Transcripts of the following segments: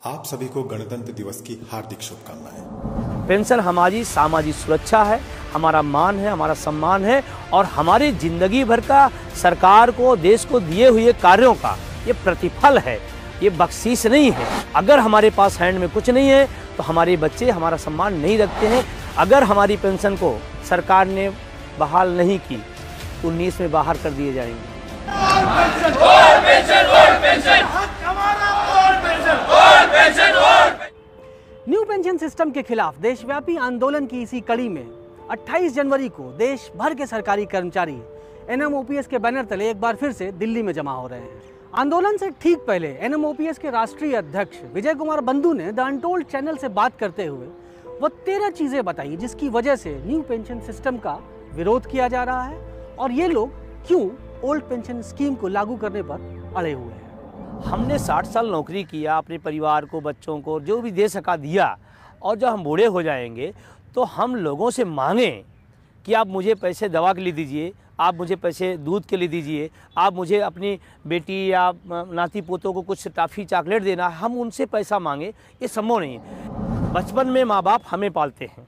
आप सभी को गणतंत्र दिवस की हार्दिक शुभकामनाएं। पेंशन हमारी सामाजिक सुरक्षा है, हमारा मान है, हमारा सम्मान है और हमारी जिंदगी भर का सरकार को, देश को दिए हुए कार्यों का ये प्रतिफल है, ये बख्शीश नहीं है। अगर हमारे पास हैंड में कुछ नहीं है तो हमारे बच्चे हमारा सम्मान नहीं रखते हैं। अगर हमारी पेंशन को सरकार ने बहाल नहीं की तो 19 में बाहर कर दिए जाएंगे। न्यू पेंशन सिस्टम के खिलाफ देशव्यापी आंदोलन की इसी कड़ी में 28 जनवरी को देश भर के सरकारी कर्मचारी एनएमओपीएस के बैनर तले एक बार फिर से दिल्ली में जमा हो रहे हैं। आंदोलन से ठीक पहले एनएमओपीएस के राष्ट्रीय अध्यक्ष विजय कुमार बंधु ने द अनटोल्ड चैनल से बात करते हुए वो 13 चीजें बताई जिसकी वजह से न्यू पेंशन सिस्टम का विरोध किया जा रहा है और ये लोग क्यों ओल्ड पेंशन स्कीम को लागू करने पर अड़े हुए हैं। हमने 60 साल नौकरी किया, अपने परिवार को, बच्चों को जो भी दे सका दिया, और जब हम बूढ़े हो जाएंगे तो हम लोगों से मांगें कि आप मुझे पैसे दवा के लिए दीजिए, आप मुझे पैसे दूध के लिए दीजिए, आप मुझे अपनी बेटी या नाती पोतों को कुछ टॉफ़ी चॉकलेट देना, हम उनसे पैसा मांगे, ये संभव नहीं है। बचपन में माँ बाप हमें पालते हैं,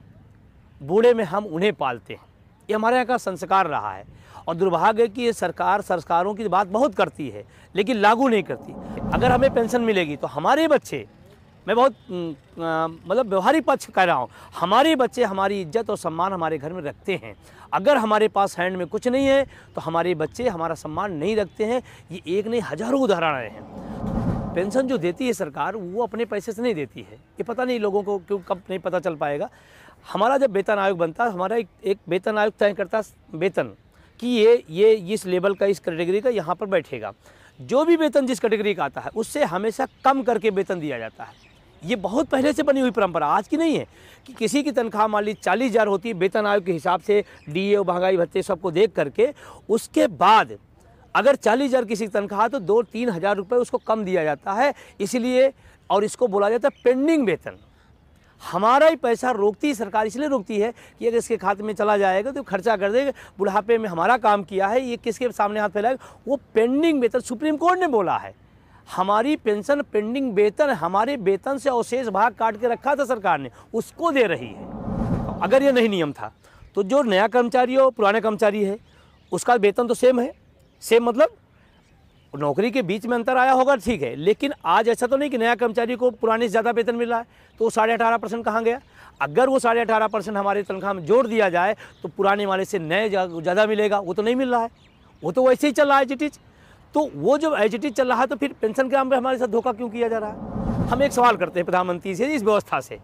बूढ़े में हम उन्हें पालते हैं, ये हमारे यहाँ का संस्कार रहा है। और दुर्भाग्य है कि ये सरकार संस्कारों की बात बहुत करती है लेकिन लागू नहीं करती। अगर हमें पेंशन मिलेगी तो हमारे बच्चे, मैं बहुत मतलब व्यवहारिक पक्ष कह रहा हूँ, हमारे बच्चे हमारी इज्जत और सम्मान हमारे घर में रखते हैं। अगर हमारे पास हैंड में कुछ नहीं है तो हमारे बच्चे हमारा सम्मान नहीं रखते हैं। ये एक नहीं हजारों उदाहरण हैं। पेंशन जो देती है सरकार वो अपने पैसे से नहीं देती है, ये पता नहीं लोगों को क्यों कब नहीं पता चल पाएगा। हमारा जब वेतन आयोग बनता है, हमारा एक वेतन आयोग तय करता वेतन कि ये इस लेवल का, इस कैटेगरी का यहाँ पर बैठेगा। जो भी वेतन जिस कैटेगरी का आता है उससे हमेशा कम करके वेतन दिया जाता है। ये बहुत पहले से बनी हुई परंपरा, आज की नहीं है कि किसी की तनख्वाह मान ली 40,000 होती है, वेतन आयोग के हिसाब से डीए और महंगाई भत्ते सबको देख करके उसके बाद अगर 40,000 किसी की तनख्वाह तो 2-3 हज़ार रुपये उसको कम दिया जाता है। इसलिए और इसको बोला जाता है पेंडिंग वेतन। हमारा ही पैसा रोकती है सरकार, इसलिए रोकती है कि अगर इसके खाते में चला जाएगा तो खर्चा कर देगा, बुढ़ापे में हमारा काम किया है, ये किसके सामने हाथ फैलाएगा। वो पेंडिंग वेतन सुप्रीम कोर्ट ने बोला है, हमारी पेंशन पेंडिंग वेतन, हमारे वेतन से अवशेष भाग काट के रखा था सरकार ने, उसको दे रही है। अगर ये नहीं नियम था तो जो नया कर्मचारी हो, पुराने कर्मचारी है, उसका वेतन तो सेम है। सेम मतलब नौकरी के बीच में अंतर आया होगा ठीक है, लेकिन आज ऐसा तो नहीं कि नया कर्मचारी को पुराने से ज़्यादा वेतन मिल रहा है तो वो 18.5% कहाँ गया। अगर वो 18.5% हमारे तनख्वाह में जोड़ दिया जाए तो पुराने वाले से नए ज़्यादा मिलेगा, वो तो नहीं मिल रहा है, वो तो वैसे ही चल रहा है एज इट इज। तो वो जो एज इट इज चल रहा है तो फिर पेंशन के नाम पर हमारे साथ धोखा क्यों किया जा रहा है। हम एक सवाल करते हैं प्रधानमंत्री से, इस व्यवस्था से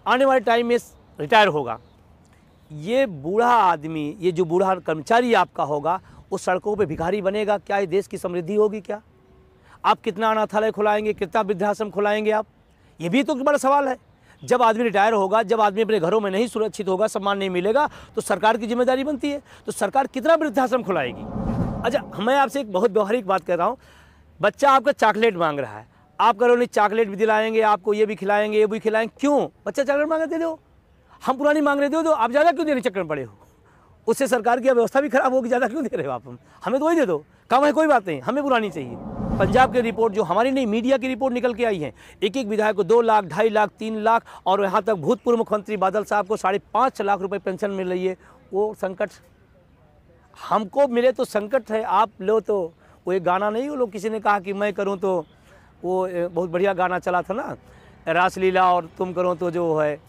आने वाले टाइम में रिटायर होगा ये बूढ़ा आदमी, ये जो बूढ़ा कर्मचारी आपका होगा वो सड़कों पे भिखारी बनेगा, क्या ये देश की समृद्धि होगी। क्या आप कितना अनाथालय खुलाएंगे, कितना वृद्धाश्रम खुलाएंगे आप, ये भी तो बड़ा सवाल है। जब आदमी रिटायर होगा, जब आदमी अपने घरों में नहीं सुरक्षित होगा, सम्मान नहीं मिलेगा तो सरकार की जिम्मेदारी बनती है, तो सरकार कितना वृद्धाश्रम खुलाएगी। अच्छा, मैं आपसे एक बहुत व्यवहारिक बात कर रहा हूँ। बच्चा आपका चॉकलेट मांग रहा है, आप करो नहीं चॉकलेट भी दिलाएंगे, आपको ये भी खिलाएंगे, ये भी खिलाएंगे। क्यों बच्चा चॉकलेट मांगे दे दो, हम पुरानी मांग रहे दे दो, आप ज़्यादा क्यों देने चक्कर में पड़े हो। उससे सरकार की व्यवस्था भी खराब होगी, ज़्यादा क्यों दे रहे हो आप। हमें तो वही दे दो, कम है कोई बात नहीं, हमें पुरानी चाहिए। पंजाब की रिपोर्ट, जो हमारी नहीं मीडिया की रिपोर्ट निकल के आई है, एक विधायक को 2 लाख, 2.5 लाख, 3 लाख और यहाँ तक भूतपूर्व मुख्यमंत्री बादल साहब को 5.5 लाख रुपए पेंशन मिल रही है। वो संकट हमको मिले तो संकट है, आप लो तो वो एक गाना नहीं, वो लोग किसी ने कहा कि मैं करूँ तो वो बहुत बढ़िया गाना चला था ना, रासलीला, और तुम करो तो जो है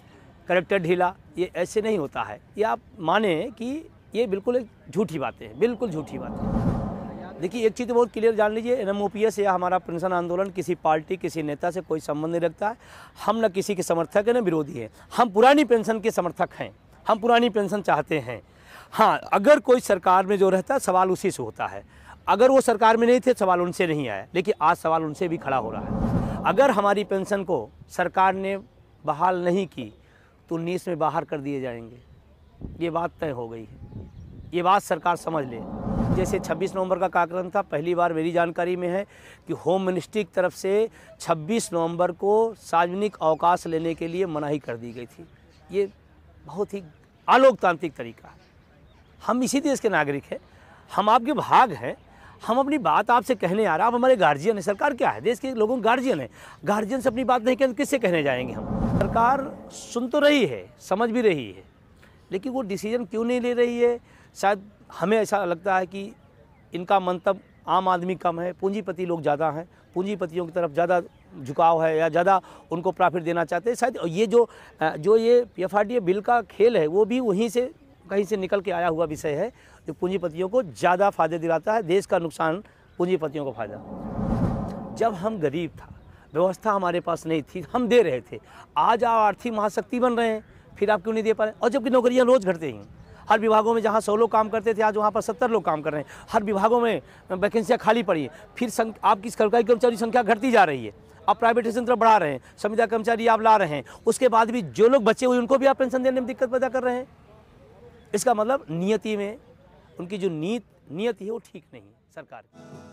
करेक्टर ढीला। ये ऐसे नहीं होता है, ये आप माने कि ये बिल्कुल एक झूठी बातें हैं, बिल्कुल झूठी बातें हैं। देखिए एक चीज़ तो बहुत क्लियर जान लीजिए, एनएमओपीएस या हमारा पेंशन आंदोलन किसी पार्टी, किसी नेता से कोई संबंध नहीं रखता है। हम न किसी के समर्थक हैं न विरोधी हैं, हम पुरानी पेंशन के समर्थक हैं, हम पुरानी पेंशन चाहते हैं। हाँ, अगर कोई सरकार में जो रहता है सवाल उसी से होता है, अगर वो सरकार में नहीं थे सवाल उनसे नहीं आया, लेकिन आज सवाल उनसे भी खड़ा हो रहा है। अगर हमारी पेंशन को सरकार ने बहाल नहीं की तो 19 में बाहर कर दिए जाएंगे, ये बात तय हो गई है। ये बात सरकार समझ ले। जैसे 26 नवंबर का कार्यक्रम था, पहली बार मेरी जानकारी में है कि होम मिनिस्ट्री की तरफ से 26 नवंबर को सार्वजनिक अवकाश लेने के लिए मनाही कर दी गई थी। ये बहुत ही अलोकतांत्रिक तरीका है। हम इसी देश के नागरिक हैं, हम आपके भाग हैं, हम अपनी बात आपसे कहने आ रहे हैं, आप हमारे गार्जियन हैं। सरकार क्या है? देश के लोगों के गार्जियन है। गार्जियन से अपनी बात नहीं कहते, किससे कहने जाएंगे हम? सरकार सुन तो रही है, समझ भी रही है, लेकिन वो डिसीजन क्यों नहीं ले रही है? शायद हमें ऐसा लगता है कि इनका मंतव्य आम आदमी कम है, पूंजीपति लोग ज़्यादा हैं, पूंजीपतियों की तरफ ज़्यादा झुकाव है या ज़्यादा उनको प्रॉफिट देना चाहते हैं। शायद ये जो ये PFRDA बिल का खेल है वो भी वहीं से कहीं से निकल के आया हुआ विषय है, जो पूंजीपतियों को ज़्यादा फ़ायदे दिलाता है, देश का नुकसान पूंजीपतियों को फ़ायदा। जब हम गरीब था, व्यवस्था हमारे पास नहीं थी, हम दे रहे थे। आज आप आर्थिक महाशक्ति बन रहे हैं, फिर आप क्यों नहीं दे पा रहे? और जबकि नौकरियां रोज़ घटते हैं। हर विभागों में जहां 100 लोग काम करते थे, आज वहां पर 70 लोग काम कर रहे हैं। हर विभागों में वैकेंसियां खाली पड़ी है। फिर आपकी सरकारी कर्मचारी संख्या घटती जा रही है। आप प्राइवेटाइजेशन तरफ बढ़ा रहे हैं, संविदा कर्मचारी आप ला रहे हैं, उसके बाद भी जो लोग बचे हुए उनको भी आप पेंशन देने में दिक्कत पैदा कर रहे हैं। इसका मतलब नियति में उनकी जो नीति है वो ठीक नहीं है सरकार की।